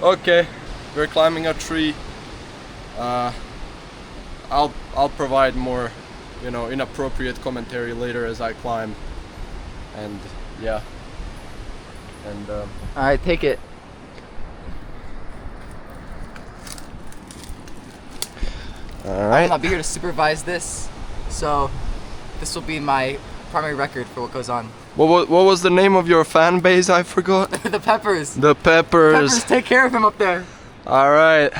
Okay, we're climbing a tree. I'll provide more, inappropriate commentary later as I climb. And yeah. And Alright, take it. alright. I'll be here to supervise this, so this will be my primary record for what goes on. What was the name of your fan base? I forgot. The Peppers. The Peppers. Peppers, take care of him up there. Alright.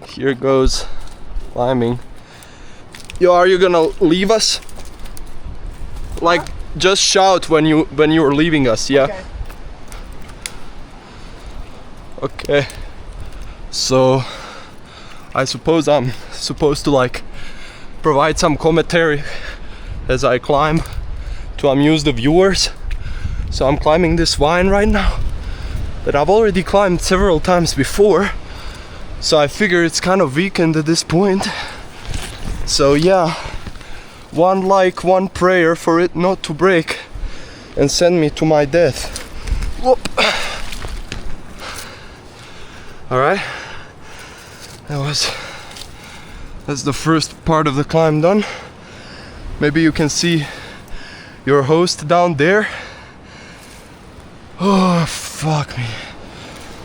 Here goes climbing. Yo, are you gonna leave us? Like, just shout when you're leaving us, yeah? Okay. So I suppose I'm supposed to like provide some commentary as I climb to amuse the viewers. So I'm climbing this vine right now that I've already climbed several times before. So I figure it's kind of weakened at this point. So yeah, one like, one prayer for it not to break and send me to my death. Whoop. Alright, that's the first part of the climb done. Maybe you can see your host down there. Oh, fuck me.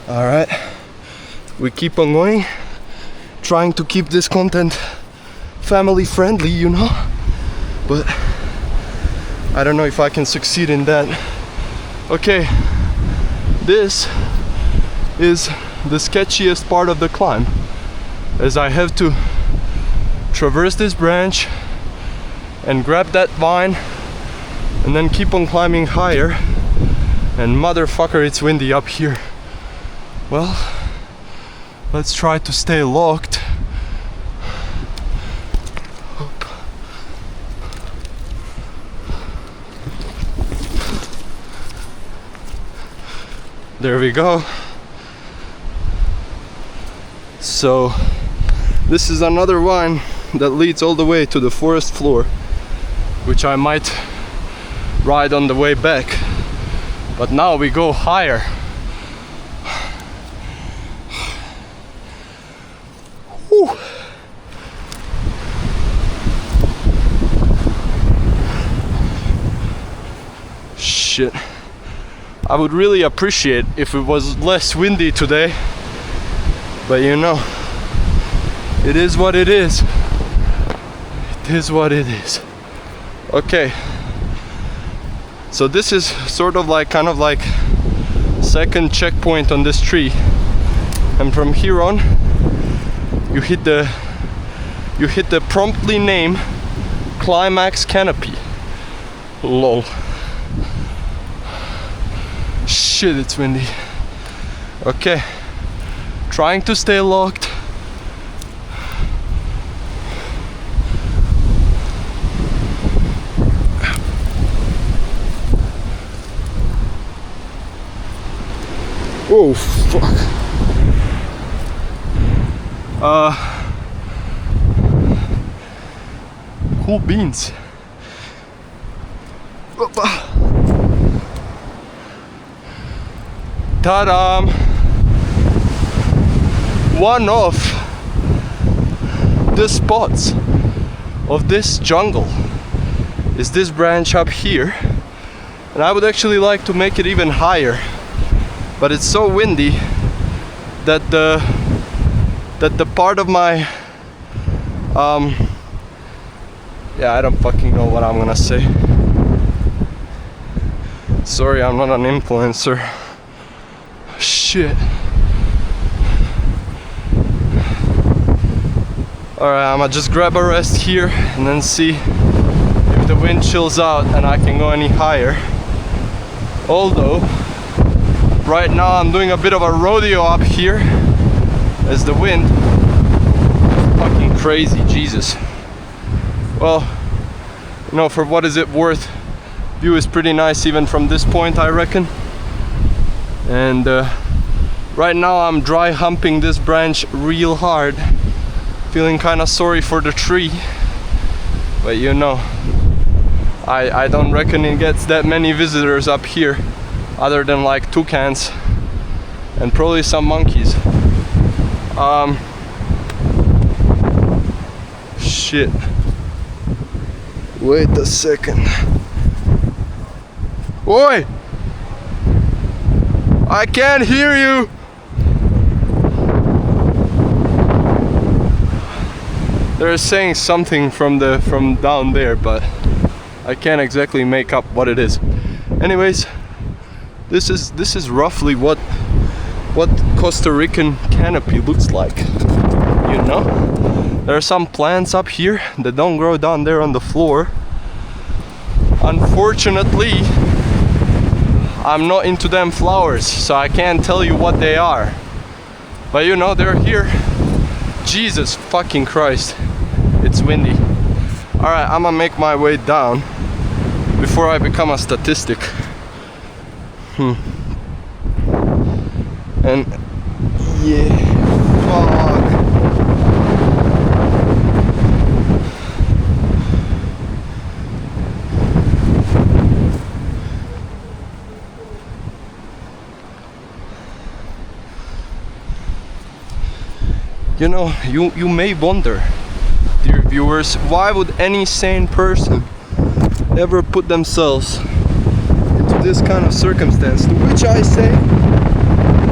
Alright, we keep on going, trying to keep this content family friendly, but I don't know if I can succeed in that. Okay, this is the sketchiest part of the climb, as I have to traverse this branch and grab that vine and then keep on climbing higher, and motherfucker, it's windy up here. Well, let's try to stay locked. There we go. So this is another vine that leads all the way to the forest floor, which I might ride on the way back. But now we go higher. Whew. Shit. I would really appreciate if it was less windy today, but it is what it is. It is what it is. Okay, so this is sort of like, kind of like second checkpoint on this tree, and from here on you hit the promptly named climax canopy. Lol. Shit, it's windy. Okay, trying to stay locked. Oh fuck. Cool beans. Ta-da! One of the spots of this jungle is this branch up here, and I would actually like to make it even higher, but it's so windy that the part of my I don't fucking know what I'm gonna say. Sorry, I'm not an influencer. Shit. Alright, I'ma just grab a rest here and then see if the wind chills out and I can go any higher. Although, right now I'm doing a bit of a rodeo up here as the wind is fucking crazy, Jesus. Well, for what is it worth, view is pretty nice even from this point, I reckon. And right now I'm dry humping this branch real hard, feeling kind of sorry for the tree, but I don't reckon it gets that many visitors up here other than like toucans and probably some monkeys. Shit. Wait a second. Oi! I can't hear you! They're saying something from down there, but I can't exactly make up what it is. Anyways, this is roughly what Costa Rican canopy looks like. You know? There are some plants up here that don't grow down there on the floor. Unfortunately, I'm not into them flowers, so I can't tell you what they are. But you know, they're here. Jesus fucking Christ. It's windy. Alright, I'm gonna make my way down before I become a statistic. And yeah, fuck. You know, you may wonder, dear viewers, why would any sane person ever put themselves into this kind of circumstance? To which I say,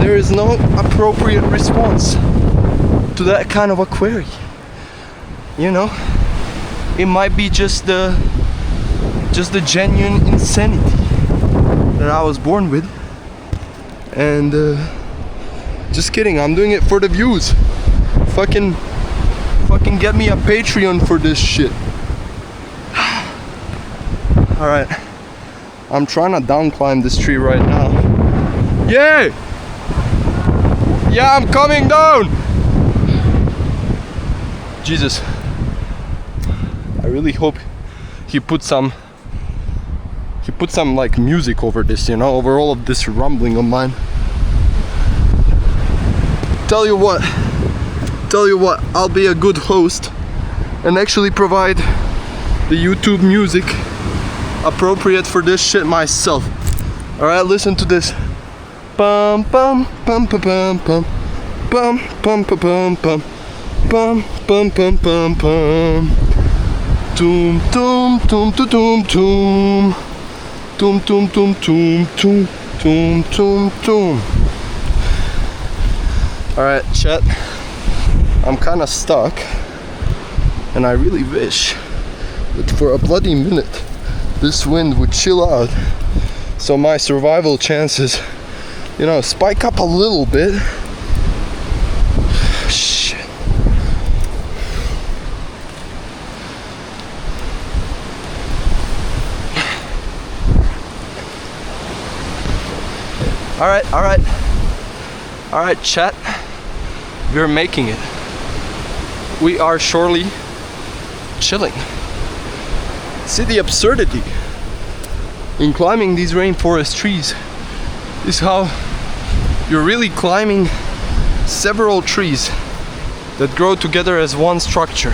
there is no appropriate response to that kind of a query. You know, it might be just the genuine insanity that I was born with. And just kidding, I'm doing it for the views. Fucking get me a Patreon for this shit. Alright, I'm trying to down climb this tree right now. Yeah! Yeah, I'm coming down! Jesus. I really hope he put some like music over this, you know, over all of this rumbling of mine. Tell you what, I'll be a good host and actually provide the YouTube music appropriate for this shit myself. Alright, listen to this. Bum bum bum bum bum bum bum bum bum bum bum bum bum bum bum. Doom doom doom doom doom doom doom doom doom doom doom doom doom. Alright, chat. I'm kinda stuck, and I really wish that for a bloody minute this wind would chill out so my survival chances, you know, spike up a little bit. Shit. Alright, chat. We're making it. We are surely chilling. See the absurdity in climbing these rainforest trees is how you're really climbing several trees that grow together as one structure.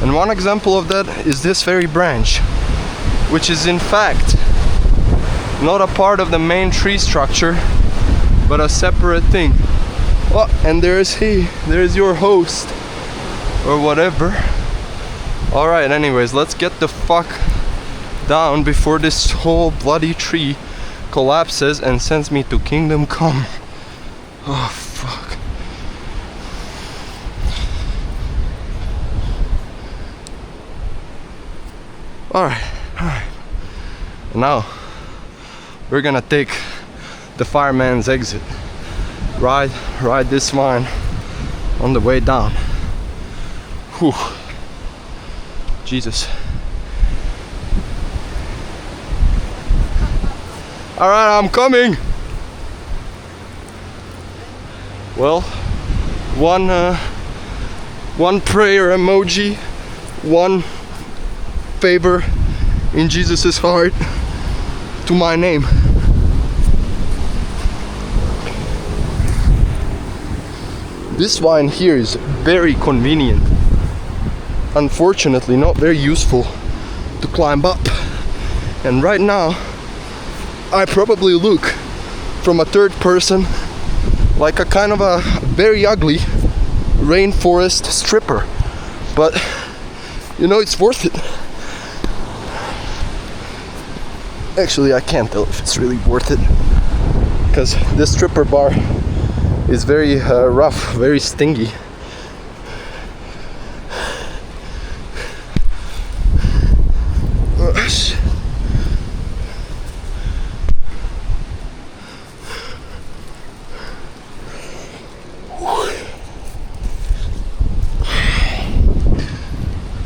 And one example of that is this very branch, which is in fact not a part of the main tree structure, but a separate thing. Oh, and there's your host, or whatever. Alright, anyways, let's get the fuck down before this whole bloody tree collapses and sends me to Kingdom Come. Oh, fuck. Alright. Now, we're gonna take the fireman's exit. Ride this vine on the way down. Whew. Jesus. Alright, I'm coming. Well, one prayer emoji, one favor in Jesus' heart to my name. This vine here is very convenient. Unfortunately, not very useful to climb up. And right now, I probably look from a third person like a kind of a very ugly rainforest stripper, but you know, it's worth it. Actually, I can't tell if it's really worth it, because this stripper bar is very rough, very stingy.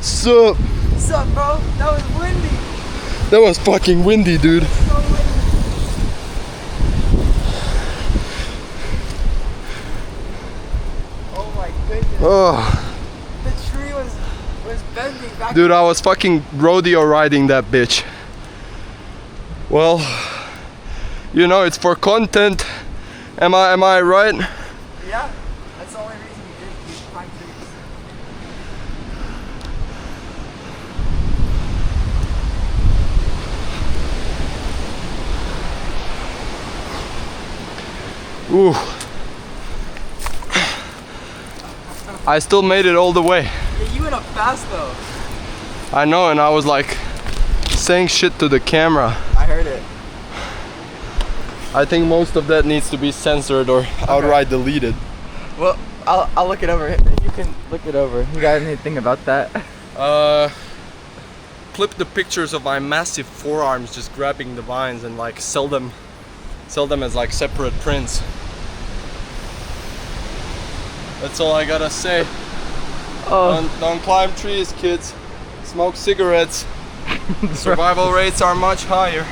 Sup? What's up, bro? That was windy. That was fucking windy, dude. So windy. Oh my goodness. Oh, The tree was bending back. dude, I was fucking rodeo riding that bitch. Well, you know, it's for content. Am I right? Yeah, that's the only reason you did these pine trees. Ooh. I still made it all the way. Yeah, you went up fast though. I know, and I was like saying shit to the camera. I heard it. I think most of that needs to be censored or outright deleted. Well, I'll look it over. You can look it over. You got anything about that? Clip the pictures of my massive forearms just grabbing the vines and like sell them as like separate prints. That's all I gotta say. Oh. Don't climb trees, kids. Smoke cigarettes. Survival rates are much higher.